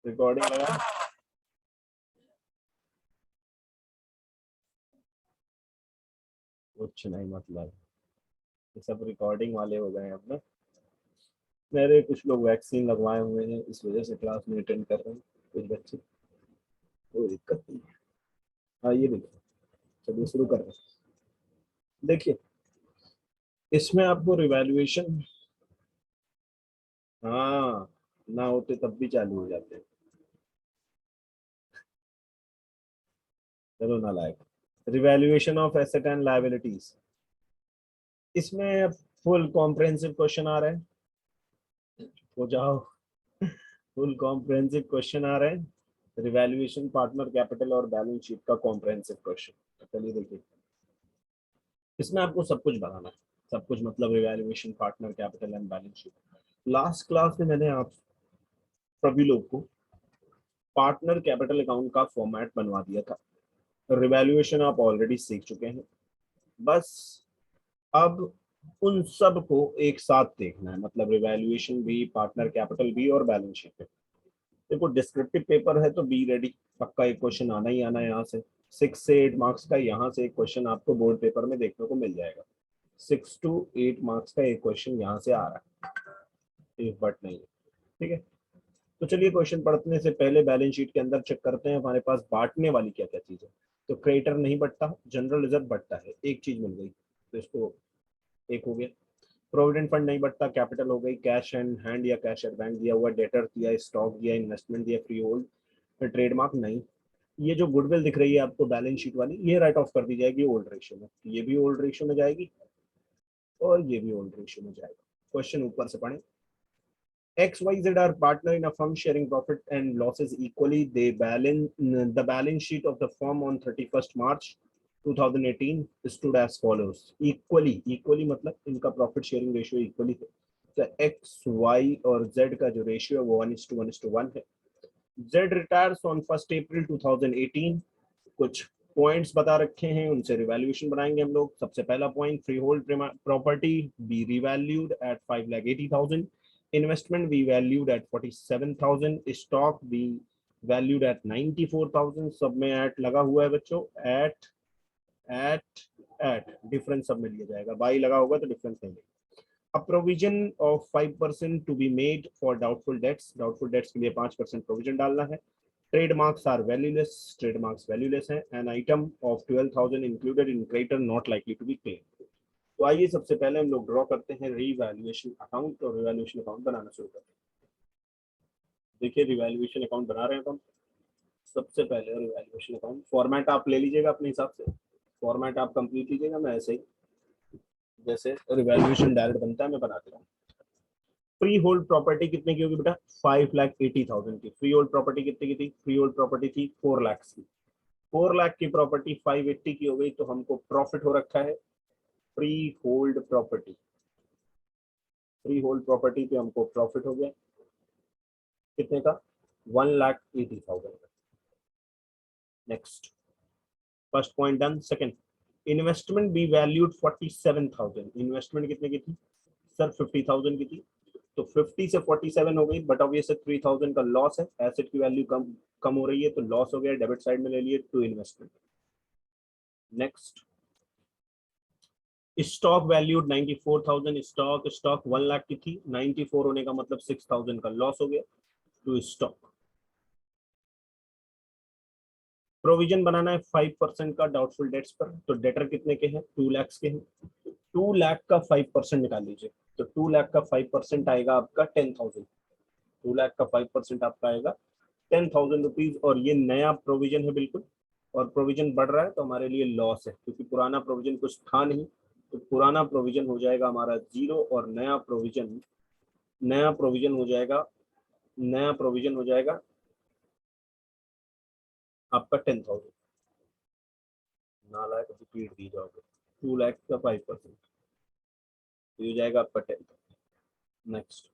Recording लगा। कुछ नहीं, मतलब ये सब रिकॉर्डिंग वाले हो गए हैं अब ना। मेरे कुछ लोग वैक्सीन लगवाए हुए हैं, इस वजह से क्लास में अटेंड कर रहे हैं कुछ बच्चे, कोई दिक्कत नहीं है। हाँ ये देखिए, चलिए शुरू कर रहे हैं। देखिए इसमें आपको रिवैल्यूएशन, हाँ ना होते तब भी चालू हो जाते हैं। चलो ना लायक, revaluation of asset and liabilities, इसमें फुल कॉम्प्रिहेंसिव क्वेश्चन आ रहे हैं। हो जाओ, फुल कॉम्प्रिहेंसिव क्वेश्चन आ रहे हैं, रिवैल्यूएशन, पार्टनर कैपिटल और बैलेंस शीट का कॉम्प्रिहेंसिव क्वेश्चन। चलिए देखिए, इसमें आपको सब कुछ बनाना है, सब कुछ मतलब revaluation, partner capital and balance sheet. Last class में मैंने आप सभी लोग को पार्टनर कैपिटल अकाउंट का फॉर्मेट बनवा दिया था। रिवैल्यूएशन आप ऑलरेडी सीख चुके हैं, बस अब उन सब को एक साथ देखना है, मतलब रिवैल्यूएशन भी, पार्टनर कैपिटल भी और बैलेंस शीट भी। देखो डिस्क्रिप्टिव पेपर है तो बी रेडी, पक्का एक क्वेश्चन आना ही आना है यहाँ से। 6 से 8 मार्क्स का यहाँ से एक क्वेश्चन आपको बोर्ड पेपर में देखने को मिल जाएगा। 6 to 8 मार्क्स का एक क्वेश्चन यहाँ से आ रहा है, एक बट नहीं है, ठीक है। तो चलिए क्वेश्चन पढ़ने से पहले बैलेंस शीट के अंदर चेक करते हैं हमारे पास बांटने वाली क्या क्या चीज है। तो क्रेडिटर नहीं बटता, जनरल रिजर्व बटता है, एक चीज मिल गई तो इसको एक हो गया। प्रोविडेंट फंड नहीं बटता, कैपिटल हो गई, कैश एंड हैंड या कैश एट बैंक दिया हुआ, डेटर दिया, स्टॉक दिया, इन्वेस्टमेंट दिया, फ्री होल्ड, ट्रेडमार्क नहीं। ये जो गुडविल दिख रही है आपको बैलेंस शीट वाली, ये राइट ऑफ कर दी जाएगी ओल्ड रेशियो में, ये भी ओल्ड रेशियो में जाएगी और ये भी ओल्ड रेशियो में जाएगा। क्वेश्चन ऊपर से पढ़े, XYZ are partner in a firm sharing profit and losses equally. They balance the balance sheet of the firm on 31st March 2018 stood as follows. Equally, equally मतलब इनका profit sharing ratio equally है। तो X, Y और Z का जो ratio है वो 1:1:1 है। Z retires on 1st April 2018। कुछ पॉइंट्स बता रखे हैं, उनसे रिवैल्यूएशन बनाएंगे हम लोग। सबसे पहला point, free hold property be revalued at 5,80,000, investment be valued at 47,000, stock be valued at 94,000। सब में एट लगा हुआ है बच्चों, एट एट एट, डिफरेंस सब में लिया जाएगा, बाई लगा होगा तो डिफरेंस नहीं लेगा। A provision of 5% to be made for doubtful debts, doubtful debts के लिए 5% प्रोविजन डालना है। Trademarks are valueless, trademarks valueless हैं। An item of 12,000 included in creditor not likely to be claimed। तो आइए सबसे पहले हम लोग ड्रॉ करते हैं रिवैल्यूएशन अकाउंट, और रिवैल्यूएशन अकाउंट बनाना शुरू करते हैं। देखिए रिवैल्यूएशन अकाउंट बना रहे हैं हम। सबसे पहले रिवैल्यूएशन अकाउंट फॉर्मेट आप ले लीजिएगा अपने हिसाब से, फॉर्मेट आप कंप्लीट लीजिएगा, मैं ऐसे ही जैसे रिवैल्यूएशन डायरेक्ट बनता है मैं बना दे रहा हूँ। फ्री होल्ड प्रॉपर्टी कितने की होगी बेटा, 5,80,000 की। फ्री होल्ड प्रॉपर्टी कितने की थी, फ्री होल्ड प्रॉपर्टी थी 4 लाख की। 4 लाख की प्रॉपर्टी 580 की हो गई, तो हमको प्रॉफिट हो रखा है free hold property. Free hold property पे हमको प्रॉफिट हो गया कितने का, 1,80,000। Next, first point done. Second, investment be valued 47,000। Investment कितने की थी सर, 50,000 की थी, तो 50 से 47 हो गई, बट ऑब्वियस 3,000 का लॉस है, एसेट की वैल्यू कम कम हो रही है तो लॉस हो गया, डेबिट साइड में ले लिए to investment. Next, stock valued 94,000, stock stock 1 lakh की थी, 94 होने का मतलब 6,000 का लॉस हो गया टू स्टॉक। प्रोविजन बनाना है 5% का डाउटफुल डेट्स पर, तो डेटर कितने के हैं, 2 लाख के हैं। 2 लाख का 5% निकाल लीजिए, तो 2 लाख का 5% आएगा आपका 10,000। 2 लाख का 5% आपका आएगा 10,000 रुपीज, और ये नया प्रोविजन है बिल्कुल, और प्रोविजन बढ़ रहा है तो हमारे लिए लॉस है, क्योंकि पुराना प्रोविजन कुछ था नहीं, तो पुराना प्रोविजन हो जाएगा हमारा 0, और नया प्रोविजन हो जाएगा, नया प्रोविजन हो जाएगा आपका 10,000। नालायक रिपीट दी जाओगे, 2 लाख का 5%, तो ये जाएगा आपका 10,000। नेक्स्ट,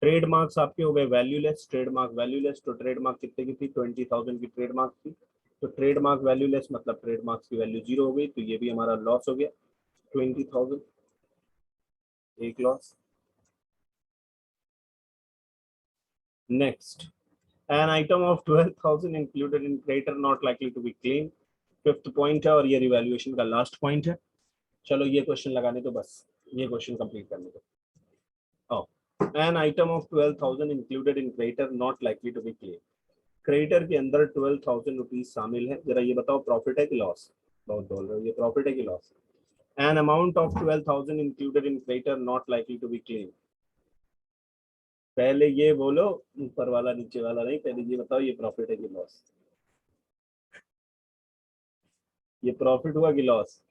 ट्रेडमार्क्स आपके हो गए वैल्यूलेस, ट्रेडमार्क वैल्यूलेस, तो ट्रेडमार्क कितने की थी, 20,000 की ट्रेडमार्क थी, तो ट्रेडमार्क वैल्यूलेस मतलब ट्रेडमार्क्स की वैल्यू 0 हो गई, तो ये भी हमारा लॉस हो गया 20,000, एक loss. Next, an item of 12,000 included in crater not likely to be claimed. Fifth point है और ये रिवैल्यूएशन का लास्ट पॉइंट है। चलो ये क्वेश्चन लगाने तो बस ये क्वेश्चन कंप्लीट करने दो। an item of 12,000 included in crater not likely to be claimed. Creditor के अंदर 12,000 रुपीज शामिल है, जरा ये बताओ प्रॉफिट है कि लॉस? बहुत बोल रहे हो, ये प्रॉफिट है कि loss? An amount of 12,000 included in creditor not likely to be claim. पहले ये बोलो, ऊपर वाला नीचे वाला नहीं, पहले ये बताओ ये प्रॉफिट है कि लॉस? ये प्रॉफिट हुआ कि लॉस?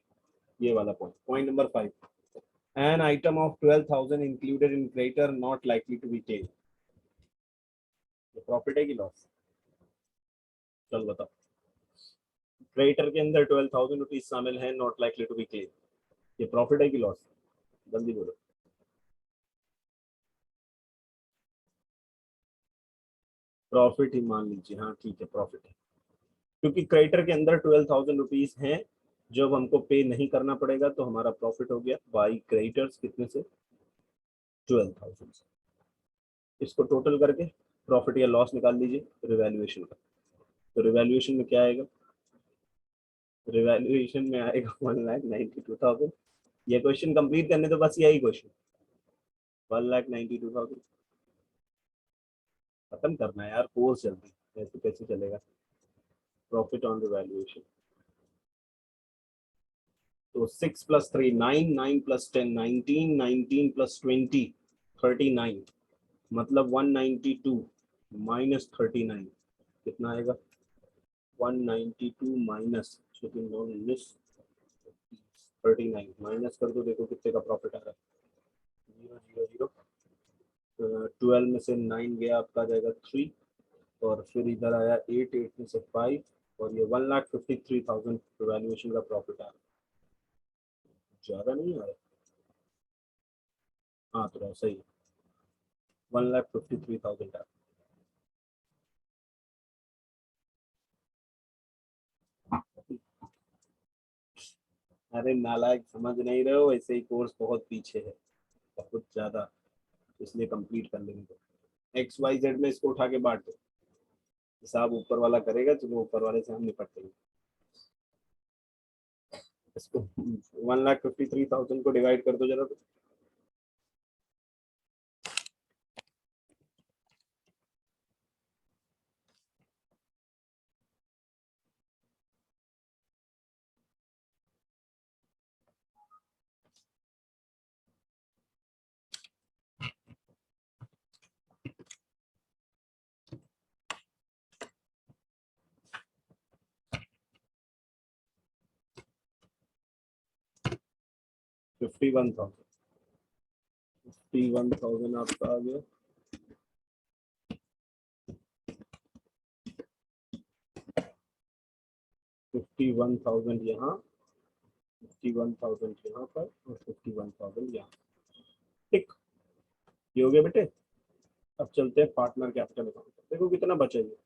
ये वाला point, point number 5, an item of 12,000 included in creditor not likely to be claim. ये प्रॉफिट है कि लॉस? चलो बताओ, क्रेडिटर के अंदर 12,000 रुपीज शामिल है, not likely to be claim, ये प्रॉफिट है कि लॉस? जल्दी बोलो। प्रॉफिट ही मान लीजिए, हाँ ठीक है प्रॉफिट है, क्योंकि क्रेडिटर के अंदर 12,000 रुपीज हैं, जब हमको पे नहीं करना पड़ेगा तो हमारा प्रॉफिट हो गया बाई क्रेडिटर्स कितने से? 12,000 से। इसको टोटल करके प्रॉफिट या लॉस निकाल लीजिए रिवैल्यूएशन का। तो रिवैल्यूएशन में क्या आएगा? रिवैल्यूएशन में आएगा 1,92,000। ये क्वेश्चन कंप्लीट करने तो बस यही क्वेश्चन, 1,92,000 खत्म करना है यार कोर्स जल्दी, ऐसे कैसे चलेगा? प्रॉफिट ऑन रिवैल्यूएशन, तो 6 + 3 9, 9 + 10 19, 19 + 20 39, मतलब 192 माइनस 39 कितना आएगा? 192 माइनस 39 माइनस कर दो, देखो कितने का प्रॉफिट आ रहा है। 0 0 0, 12 में से 9 गया, आपका आ जाएगा 3, और फिर इधर आया 8, 8 में से 5, और ये 1,53,000 वैल्यूएशन का प्रॉफिट आ रहा है। ज़्यादा नहीं आ रहा? हाँ तो सही है, 1,53,000 आ। अरे नालायक, समझ नहीं रहे हो, ऐसे ही कोर्स बहुत पीछे है, बहुत ज़्यादा, इसलिए कंप्लीट कर लेंगे। तो XYZ में इसको उठा के बांट दो, हिसाब ऊपर वाला करेगा, चलो ऊपर वाले से हम निपटते हैं। इसको 1,53,000 को डिवाइड कर दो जरा तो। फिफ्टी वन थाउजेंड आपका आ गया। 51,000 यहाँ, 51,000 यहाँ पर, और 51,000 यहाँ। ठीक, ये हो गया बेटे। अब चलते हैं पार्टनर कैपिटल अकाउंट, देखो कितना बचा ये।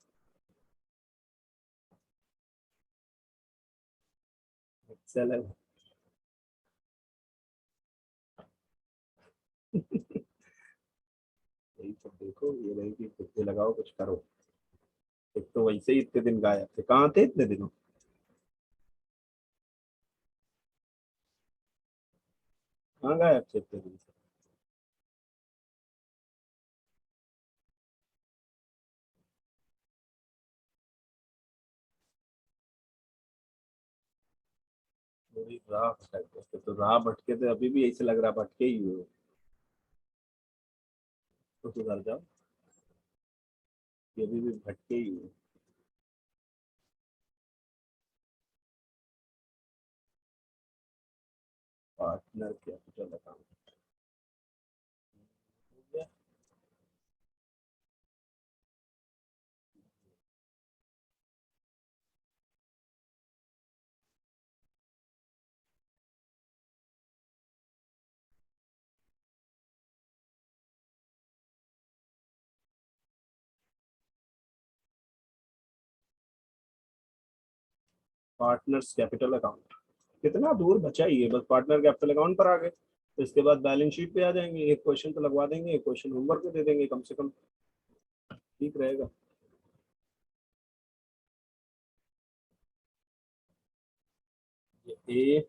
एक्सेल है। यही सब देखो, ये नहीं कि कितने लगाओ कुछ करो। एक तो वैसे ही इतने दिन गायब थे, कहाँ थे इतने दिनों? कहाँ गायब थे इतने दिन से? पूरी राह भटक गए, तो राह भटके थे, अभी भी ऐसे लग रहा भटके ही हुए हो। तो सुधर जाओ, ये अभी भी भटके ही हुए। पार्टनर कैपिटल अकाउंट हो गया। पार्टनर्स कैपिटल अकाउंट कितना दूर बचा ही है, बस पार्टनर कैपिटल अकाउंट पर आ गए, तो इसके बाद बैलेंस शीट पे आ जाएंगे। एक क्वेश्चन तो लगवा देंगे, एक क्वेश्चन होमवर्क में दे देंगे कम से कम। ठीक रहेगा। ए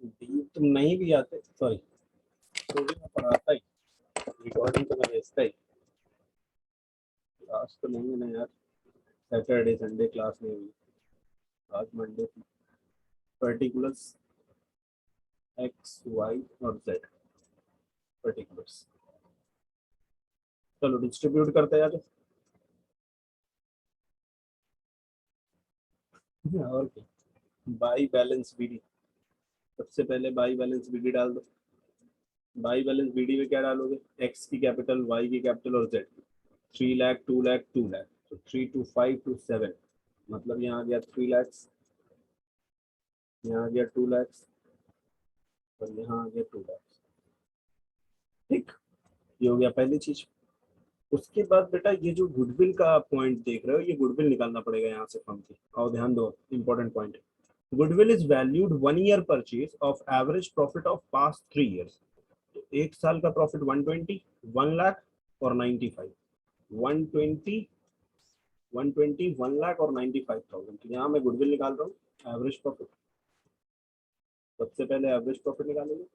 डी तुम नहीं भी आते, सॉरी, तो भी मैं पढ़ाता ही, रिकॉर्डिंग तो मैं भेजता ही। क्लास तो नहीं है ना यार, सैटरडे संडे क्लास नहीं हुई, आज मंडे थी। पर्टिकुलर्स एक्स वाई और जेड, पर्टिकुलर्स। चलो डिस्ट्रीब्यूट करते हैं यार। और क्या, बाई बैलेंस बीडी। सबसे पहले बाई बैलेंस बीडी डाल दो। बाई बैलेंस बीडी में क्या डालोगे, एक्स की कैपिटल, वाई की कैपिटल और जेड की। 3 लाख 2 लाख 2 लाख, तो 3 2 5 2 7, मतलब यहाँ आ गया 3 lakhs, यहाँ आ गया 2 lakhs, और यहाँ आ गया 2 lakhs। ठीक, ये हो गया पहली चीज। उसके बाद बेटा ये जो गुडविल का पॉइंट देख रहे हो, ये गुडविल निकालना पड़ेगा यहाँ से फर्म की। और ध्यान दो, important point. Goodwill is valued 1 year purchase of average profit of past 3 years। तो एक साल का प्रॉफिट 120, 1 लाख और 95, 120, 120, 1 लाख और 95,000। तो यहाँ मैं गुडविल निकाल रहा हूँ, एवरेज प्रॉफिट। सबसे पहले एवरेज प्रॉफिट निकालेंगे,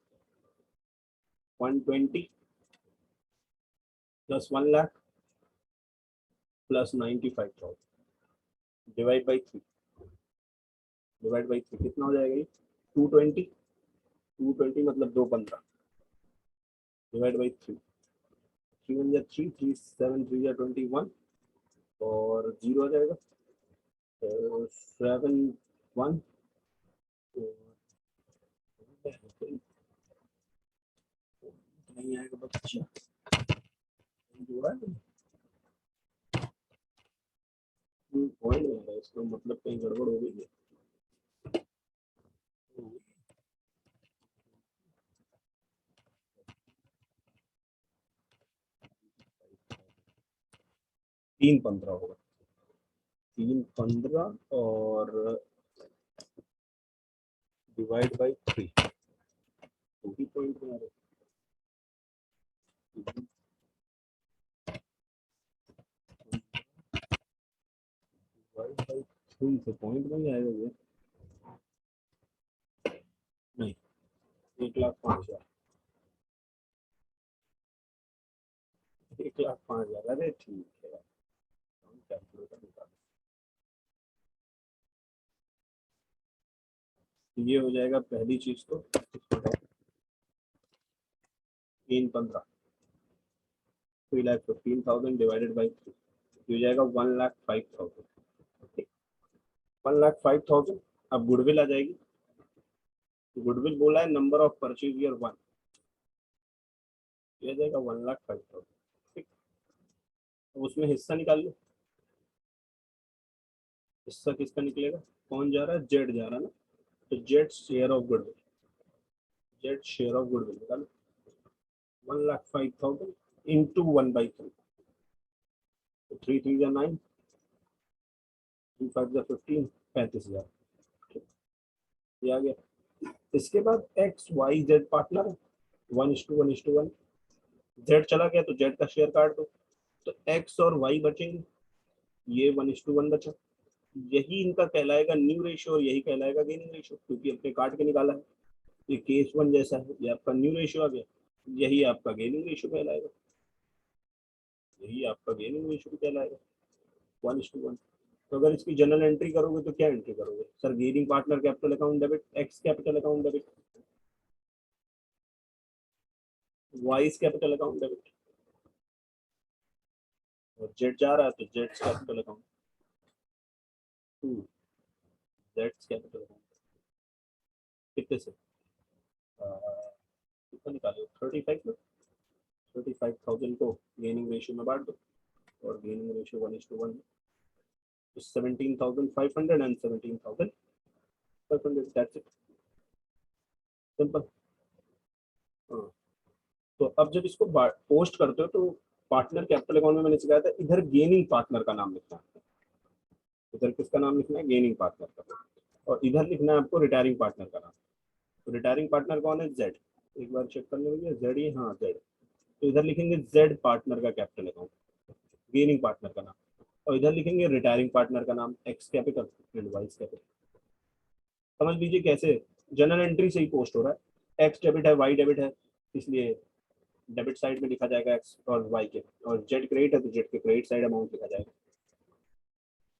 120 plus 1 lakh plus 95,000 divide by 3। Divide by 3 कितना हो जाएगा ये, 220, 220 मतलब 215 डिवाइड बाई 3। 3 3 7 3 21 और 0 आ जाएगा, 7 1 नहीं आएगा बच्चा, जोड़ा है पॉइंट में आ रहा है, इसका मतलब कहीं गड़बड़ हो गई है। 315 होगा, 315 और डिवाइड बाई 3, तो ही पॉइंट में आ रहा है। डिवाइड बाई 3 से पॉइंट में ही आएगा ये, नहीं, 1,05,000, 1,05,000, अरे ठीक है, कैलकुलेटर निकाल। ये हो जाएगा पहली चीज। तो 315, 3,15,000 डिवाइडेड बाई 3, हो जाएगा 1,05,000। 1,05,000। अब गुडविल आ जाएगी। गुडविल बोला है नंबर ऑफ परचेज ईयर 1, ये जाएगा 1,05,000। ठीक, अब उसमें हिस्सा निकाल लो। हिस्सा किसका निकलेगा, कौन जा रहा है, जेड जा रहा है ना, तो Z share of goodwill, Z share of goodwill निकालो। 1,05,000 इंटू 1/3, तो 3 3 9, 3 5 15, 35,000। ये आ गया। इसके बाद X Y Z partner, 1:1:1। Z चला गया तो जेड का शेयर काट दो, तो एक्स और वाई बचेंगे, ये 1:1 बचा। यही इनका कहलाएगा न्यू रेशियो और यही कहलाएगा गेनिंग रेशियो, क्योंकि अपने काट के निकाला है। ये केस 1 जैसा है, ये आपका न्यू रेशियो आ गया, यही आपका गेनिंग रेशियो कहलाएगा, यही आपका गेनिंग रेशियो कहलाएगा, 1:1। तो अगर इसकी जनरल एंट्री करोगे तो क्या एंट्री करोगे, sir gaining partner capital account debit, X capital account debit, Y capital account debit, और जेड जा रहा है तो Z capital account, to Z capital account. कितने से कितना निकालो, 35 में, 35,000 को गेनिंग रेशियो में बांट दो, और gaining ratio 1:1, 17,500 and 17,500, that's it, simple. हाँ, तो अब जब इसको पोस्ट करते हो तो पार्टनर कैपिटल अकाउंट में मैंने सिखाया था, इधर गेनिंग पार्टनर का नाम लिखना है, इधर किसका नाम लिखना है, गेनिंग पार्टनर का, और इधर लिखना है आपको रिटायरिंग पार्टनर का नाम। तो रिटायरिंग पार्टनर कौन है, जेड। एक बार चेक कर लेंगे जेड ही, हाँ जेड। तो इधर लिखेंगे जेड पार्टनर का कैपिटल अकाउंट, गेनिंग पार्टनर का नाम, और इधर लिखेंगे रिटायरिंग पार्टनर का नाम, X capital and Y capital. समझ लीजिए कैसे जनरल एंट्री से ही पोस्ट हो रहा है, एक्स डेबिट है वाई डेबिट है, इसलिए डेबिट साइड में लिखा जाएगा एक्स और वाई के, और जेड क्रेडिट है तो जेड के क्रेडिट साइड अमाउंट लिखा जाएगा।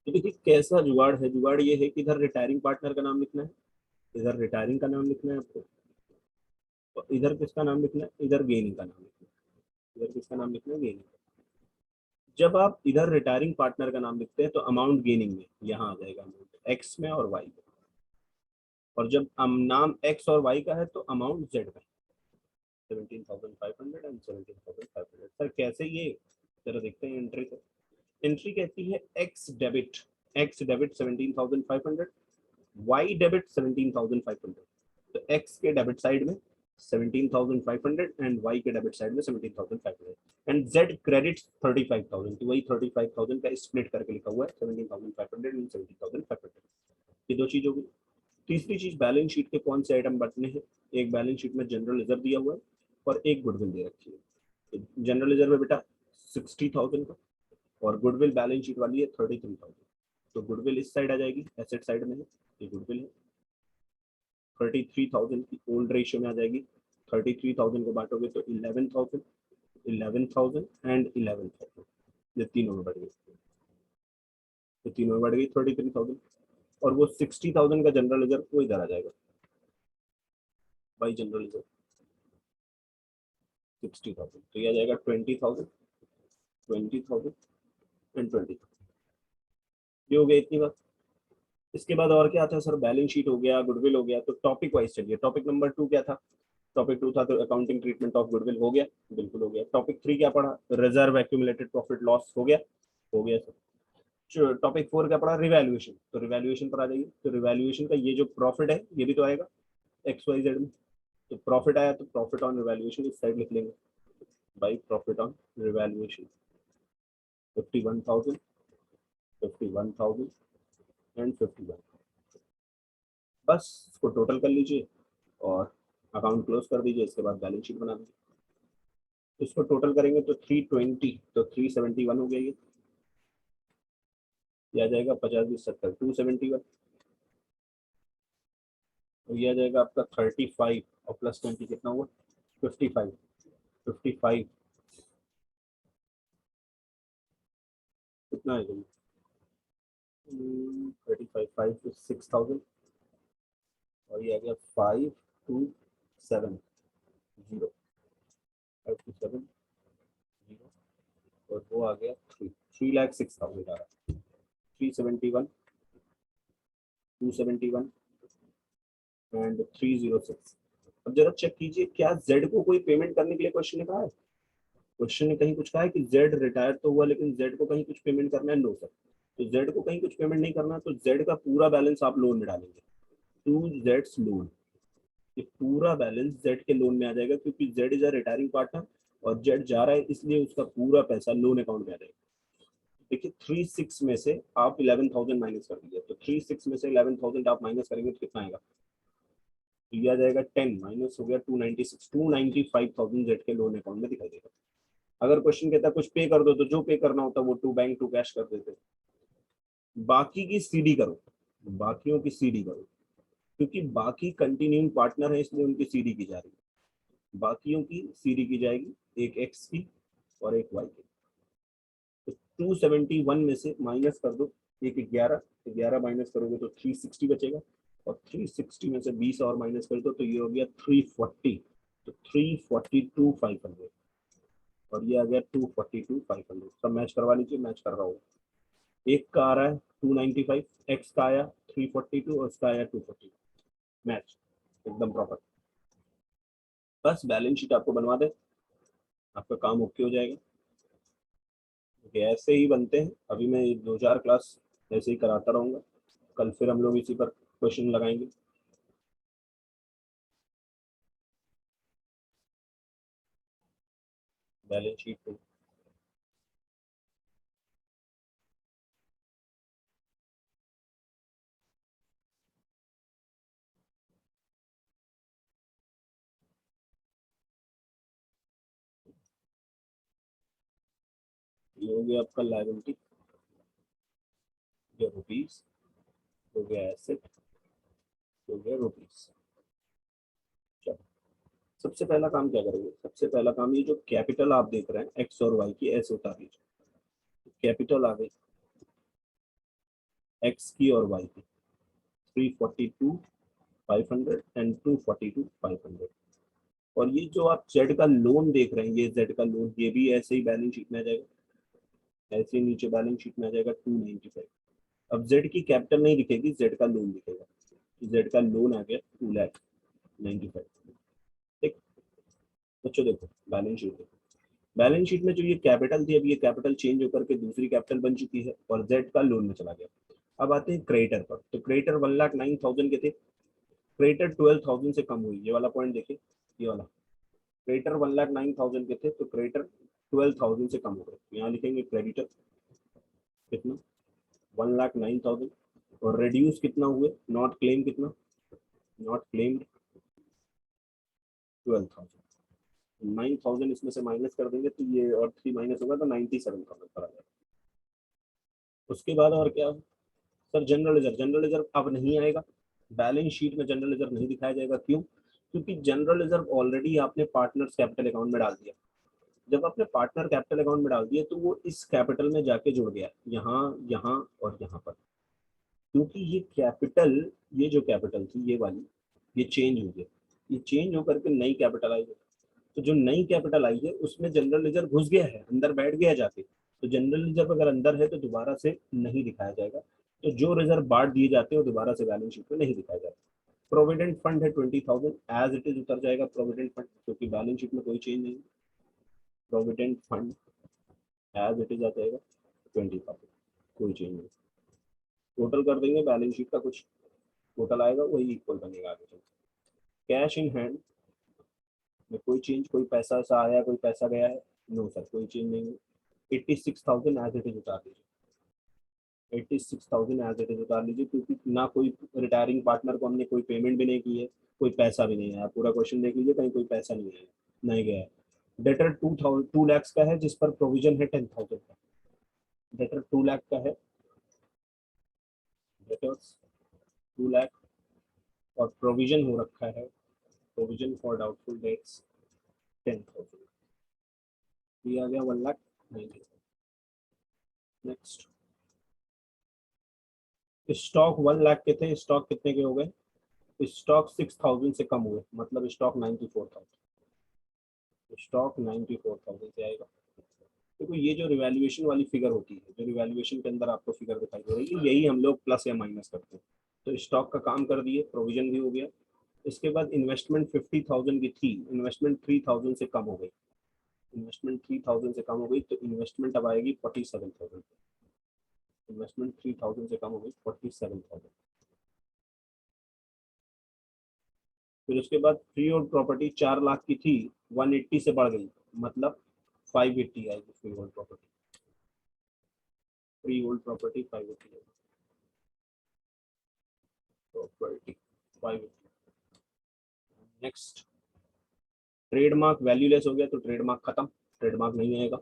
तो देखिए कैसा जुगाड़ है, जुगाड़ ये है कि इधर रिटायरिंग पार्टनर का नाम लिखना है, इधर रिटायरिंग का नाम लिखना है आपको, और इधर किसका नाम लिखना है, इधर गेनिंग का नाम लिखना है, इधर किसका नाम लिखना है, गेनिंग। जब आप इधर रिटायरिंग पार्टनर का नाम लिखते हैं तो अमाउंट गेनिंग में यहाँ आ जाएगा, अमाउंट एक्स में और वाई में, और जब नाम एक्स और वाई का है तो अमाउंट जेड में, 17,500 एंड 17,500। सर कैसे ये, जरा देखते हैं एंट्री से। एंट्री कहती है एक्स डेबिट 17,500, वाई डेबिट 17,500। तो एक्स के डेबिट साइड में 17,500 एंड वाई के डेबिट साइड में 17,500, एंड जेड क्रेडिट 35,000, तो वही 35,000 का स्प्लिट करके लिखा हुआ है 17,500 एंड 17,500। ये दो चीज होगी। तीसरी चीज, बैलेंस शीट के कौन से आइटम बटने हैं, एक बैलेंस शीट में जनरल रिजर्व दिया हुआ है और एक गुडविल दे रखी है। तो जनरल रिजर्व है बेटा 60,000 का, और गुडविल बैलेंस शीट वाली है 33,000। तो गुडविल इस साइड आ जाएगी, एसेट साइड में है, ये गुडविल है। 33,000 की ओल्ड रेशियो में आ जाएगी, 33,000 को बांटोगे तो 11,000, 11,000 एंड 11,000, ये तीनों में बढ़ गई, तो तीनों में बढ़ गई 33,000, और वो 60,000 का जनरल रिजर्व वो इधर आ जाएगा बाई जनरल रिजर्व 60,000, तो ये आ जाएगा 20,000, 20,000 एंड 20,000। ये हो गया इतनी बात। इसके बाद और क्या था सर, बैलेंस शीट हो गया, गुडविल हो गया, तो टॉपिक वाइज चलिए। टॉपिक नंबर 2 क्या था, टॉपिक 2 था तो अकाउंटिंग ट्रीटमेंट ऑफ गुडविल, हो गया, बिल्कुल हो गया। टॉपिक 3 क्या पढ़ा, रिजर्व एक्यूमुलेटेड प्रॉफिट लॉस, हो गया, हो गया सर। टॉपिक 4 क्या पढ़ा, रिवैल्यूएशन, तो रिवैल्यूएशन पर आ जाइए। तो रिवैल्यूएशन का ये जो प्रॉफिट है ये भी तो आएगा एक्स वाई जेड में, तो प्रॉफिट आया तो प्रॉफिट ऑन रिवैल्यूएशन इस साइड लिख लेंगे by profit on revaluation, 51,000, 51,000 and 51। बस इसको टोटल कर लीजिए और अकाउंट क्लोज कर दीजिए, इसके बाद बैलेंस शीट बना दीजिए। इसको टोटल करेंगे तो 320, तो 371 हो गया, ये आ जाएगा 50 20 70 271, और ये आ जाएगा आपका 35 और प्लस 20 कितना हुआ 55, 55 कितना है 35 5 to 6,000, और ये आ गया 5,270, 5,270, और वो आ गया 3,06,000 आ रहा, 371, 271 एंड 306। अब जरा चेक कीजिए क्या जेड को कोई पेमेंट करने के लिए क्वेश्चन ने कहा है, क्वेश्चन ने कहीं कुछ कहा है कि जेड रिटायर तो हुआ लेकिन जेड को कहीं कुछ पेमेंट करना है, नो सर। तो जेड को कहीं कुछ पेमेंट नहीं करना, तो जेड का पूरा बैलेंस आप लोन में डालेंगे, टू जेड्स लोन, ये पूरा बैलेंस जेड के लोन में आ जाएगा, क्योंकि Z is a retiring partner और जेड जा रहा है, इसलिए उसका पूरा पैसा लोन अकाउंट में आ जाएगा। देखिए 36 में से आप 11,000 माइनस कर दीजिए, तो 36 में से 11,000 आप माइनस करेंगे तो कितना आएगा, तो ये आ जाएगा 10 माइनस हो गया 296, 295,000 जेड के लोन अकाउंट में दिखाई देगा। अगर क्वेश्चन कहता है कुछ पे कर दो, तो जो पे करना होता है वो टू बैंक टू कैश कर देते, बाकी की सीडी करो, बाकियों की सीडी करो, क्योंकि बाकी कंटिन्यूइंग पार्टनर है इसलिए उनकी सीडी की जा रही है, बाकियों की सीडी की जाएगी, एक एक्स की और एक वाई की। तो 271 में से माइनस कर दो एक 11, 11 माइनस करोगे तो 360 बचेगा, और 360 में से 20 और माइनस कर दो तो ये हो गया 340, तो 342,500, और ये आ गया 242,500। सब मैच करवा लीजिए, मैच कर रहा हूँ। एक का आ रहा है 295, एक्स का आया 342 और उसका आया 240, मैच एकदम प्रॉपर। बस बैलेंस शीट आपको बनवा दे, आपका काम ओके हो जाएगा। ऐसे ही बनते हैं, अभी मैं 2 4 क्लास ऐसे ही कराता रहूंगा, कल फिर हम लोग इसी पर क्वेश्चन लगाएंगे। बैलेंस शीट पे ये हो गया आपका लायबिलिटी, ये रुपीज हो गया, एसेट हो गया रुपीज। चलो सबसे पहला काम क्या करेंगे, सबसे पहला काम ये जो कैपिटल आप देख रहे हैं एक्स और वाई की ऐसे उतार लीजिए। कैपिटल आ गई एक्स की और वाई की 342,500 एंड 242,500। और ये जो आप जेड का लोन देख रहे हैं, ये जेड का लोन, ये भी ऐसे ही बैलेंस शीट में आ जाएगा, ऐसे ही नीचे बैलेंस शीट में आ जाएगा 295। अब जेड की कैपिटल नहीं दिखेगी, जेड का लोन दिखेगा। जेड का लोन आ गया 2,95। ठीक बच्चों, देखो बैलेंस शीट देखो, बैलेंस शीट में जो ये कैपिटल थी, अब ये कैपिटल चेंज होकर के दूसरी कैपिटल बन चुकी है और जेड का लोन में चला गया। अब आते हैं क्रेडिटर पर, तो क्रेडिटर 1,09,000 के थे, क्रेडिटर 12,000 से कम हुई, ये वाला पॉइंट देखिए, ये वाला क्रेडिटर 1,09,000 के थे तो क्रेडिटर 12,000 से कम हो गए। यहाँ लिखेंगे क्रेडिटर कितना 1,09,000 और रिड्यूस कितना हुए, नॉट क्लेम कितना, नॉट क्लेम्ड 12,000। 9,000 इसमें से माइनस कर देंगे तो ये और 3 माइनस होगा तो 97,000 पर आ जाएगा। उसके बाद और क्या sir, general reserve, general reserve अब नहीं आएगा बैलेंस शीट में, जनरल रिजर्व नहीं दिखाया जाएगा। क्यों? क्योंकि जनरल रिजर्व ऑलरेडी आपने पार्टनर्स कैपिटल अकाउंट में डाल दिया। जब आपने पार्टनर कैपिटल अकाउंट में डाल दिया तो वो इस कैपिटल में जाके जुड़ गया, यहाँ यहाँ और यहाँ पर। क्योंकि ये कैपिटल, ये जो कैपिटल थी ये वाली, ये चेंज हो गया, ये चेंज होकर के नई कैपिटल आई है। तो जो नई कैपिटल आई है उसमें जनरल रिजर्व घुस गया है, अंदर बैठ गया जाके। तो जनरल रिजर्व अगर अंदर है तो दोबारा से नहीं दिखाया जाएगा। तो जो रिजर्व बांट दिए जाते हैं वो दोबारा से बैलेंस शीट में नहीं दिखाया जाता। प्रोविडेंट फंड है 20,000, एज इट इज उतर जाएगा प्रोविडेंट फंड, क्योंकि बैलेंस शीट में कोई चेंज नहीं। Provident fund as it is आ जाएगा 20,000, कोई चेंज नहीं। टोटल कर देंगे बैलेंस शीट का, कुछ टोटल आएगा वही इक्वल बनेगा आगे चल। कैश इन हैंड में कोई चेंज, कोई पैसा सा आया कोई पैसा गया है, नो सर कोई चेंज नहीं है। 86,000 एज इट इज उतार लीजिए, 86,000 एज इट इज उतार लीजिए, क्योंकि ना कोई रिटायरिंग पार्टनर को हमने कोई पेमेंट भी नहीं की है, कोई पैसा भी नहीं आया। पूरा क्वेश्चन देख लीजिए, कहीं कोई पैसा नहीं आया, नहीं गया है। डेटर 2 लाख का है जिस पर प्रोविजन है 10,000 का, डेटर 2 लाख का है, डेटर्स 2 लाख और प्रोविजन हो रखा है, प्रोविजन फॉर डाउटफुल डेट्स 10,000, ये आ गया 1,90,000। नेक्स्ट, स्टॉक 1 लाख के थे, स्टॉक कितने के हो गए, स्टॉक 6,000 से कम हुए, मतलब स्टॉक 94,000, स्टॉक 94,000 से आएगा। देखो ये जो रिवैल्यूएशन वाली फिगर होती है, जो रिवैल्यूएशन के अंदर आपको फिगर दिखाई दे रही है, यही हम लोग प्लस या माइनस करते हैं। तो स्टॉक का काम कर दिए, प्रोविजन भी हो गया। इसके बाद इन्वेस्टमेंट 50,000 की थी, इन्वेस्टमेंट 3,000 से कम हो गई, इन्वेस्टमेंट 3,000 से कम हो गई तो इन्वेस्टमेंट अब आएगी 47,000, इन्वेस्टमेंट 3,000 से कम हो गई 47,000। फिर उसके बाद फ्री होल्ड प्रॉपर्टी 4 लाख की थी, 180 से बढ़ गई, मतलब 580 आएगी free hold property, free hold property 580 property 580। Next, trademark valueless हो गया तो ट्रेडमार्क खत्म, ट्रेडमार्क नहीं आएगा।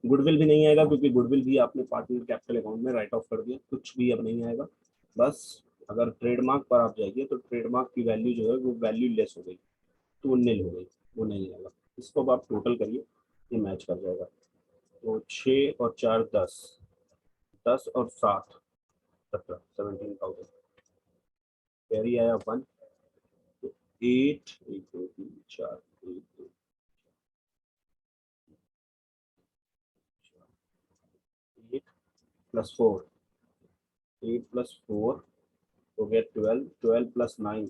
गुडविल भी नहीं आएगा क्योंकि गुडविल भी आपने पार्टनर कैपिटल अकाउंट में राइट ऑफ कर दिया, कुछ भी अब नहीं आएगा। बस अगर ट्रेडमार्क पर आप जाइए तो ट्रेडमार्क की वैल्यू जो है वो वैल्यू लेस हो गई, तो वो नील हो गई, वो नहीं आएगा। इसको अब आप टोटल करिए, ये मैच कर जाएगा। तो 6 और 4 10, 10 और 7 17, 17,000, कैरी आया 1, 8, 1 2 3 4, 1 2 8 प्लस 4, 8 प्लस 4 हो गया 12, 12 प्लस 9,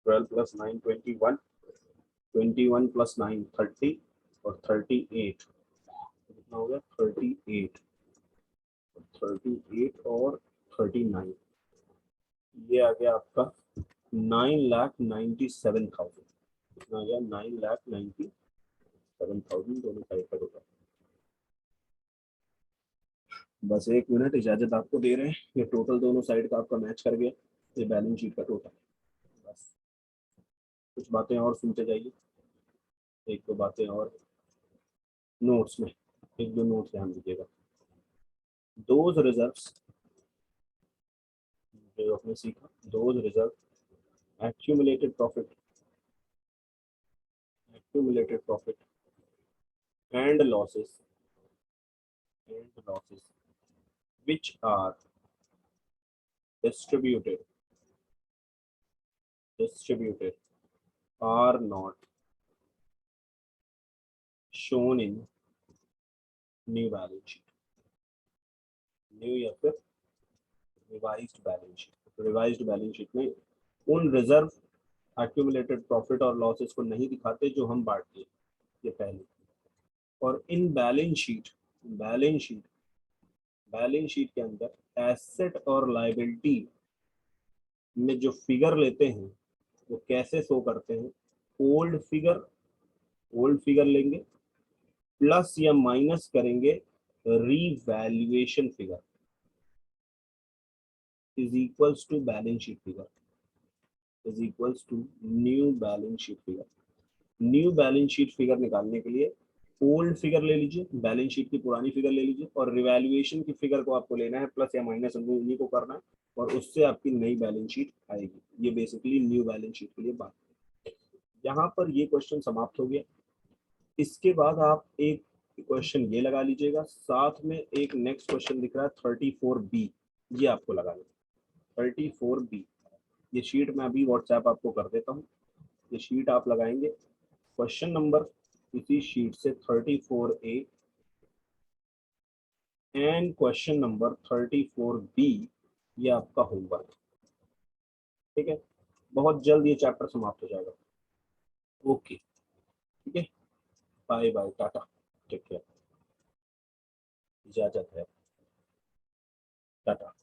12 प्लस 9 21, 21 प्लस 9 30 और 38, कितना हो गया 38, 38 और 39, ये आ गया आपका 9,97,000, कितना आ गया 9,97,000 दोनों साइड का टोटल। बस 1 मिनट इजाजत आपको दे रहे हैं, ये टोटल दोनों साइड का आपका मैच कर गया, ये बैलेंस शीट का टोटल। बस कुछ बातें और सुनते जाइए, एक दो बातें और नोट्स में, एक दो नोट ध्यान दीजिएगा। दोज रिजर्व्स, जो आपने सीखा, those reserve accumulated profit and losses which are distributed are not shown in new balance sheet, new या फिर रिवाइज्ड बैलेंस शीट में उन रिजर्व एक्यूमुलेटेड प्रॉफिट और लॉसेस को नहीं दिखाते जो हम बांटते हैं, ये पहले। और इन बैलेंस शीट के अंदर एसेट और लायबिलिटी में जो फिगर लेते हैं वो कैसे शो करते हैं, ओल्ड फिगर लेंगे प्लस या माइनस करेंगे revaluation figure is equals to balance sheet figure is equals to new balance sheet figure. New balance sheet figure निकालने के लिए ओल्ड फिगर ले लीजिए, बैलेंस शीट की पुरानी फिगर ले लीजिए, और रिवैल्यूएशन की फिगर को आपको लेना है, प्लस या माइनस उन्हीं को करना है, और उससे आपकी नई बैलेंस शीट आएगी। ये बेसिकली न्यू बैलेंस शीट के लिए बात है। यहाँ पर ये क्वेश्चन समाप्त हो गया। इसके बाद आप एक क्वेश्चन ये लगा लीजिएगा, साथ में एक नेक्स्ट क्वेश्चन दिख रहा है 34B, ये आपको लगा लीजिए 34B। ये शीट मैं अभी व्हाट्सएप आपको कर देता हूँ, ये शीट आप लगाएंगे। क्वेश्चन नंबर इसी शीट से 34A and question number 34B, ये आपका होमवर्क। ठीक है, बहुत जल्द ये चैप्टर समाप्त हो जाएगा। ओके, ठीक है, bye bye, tata, take care, इजाजत है, टाटा।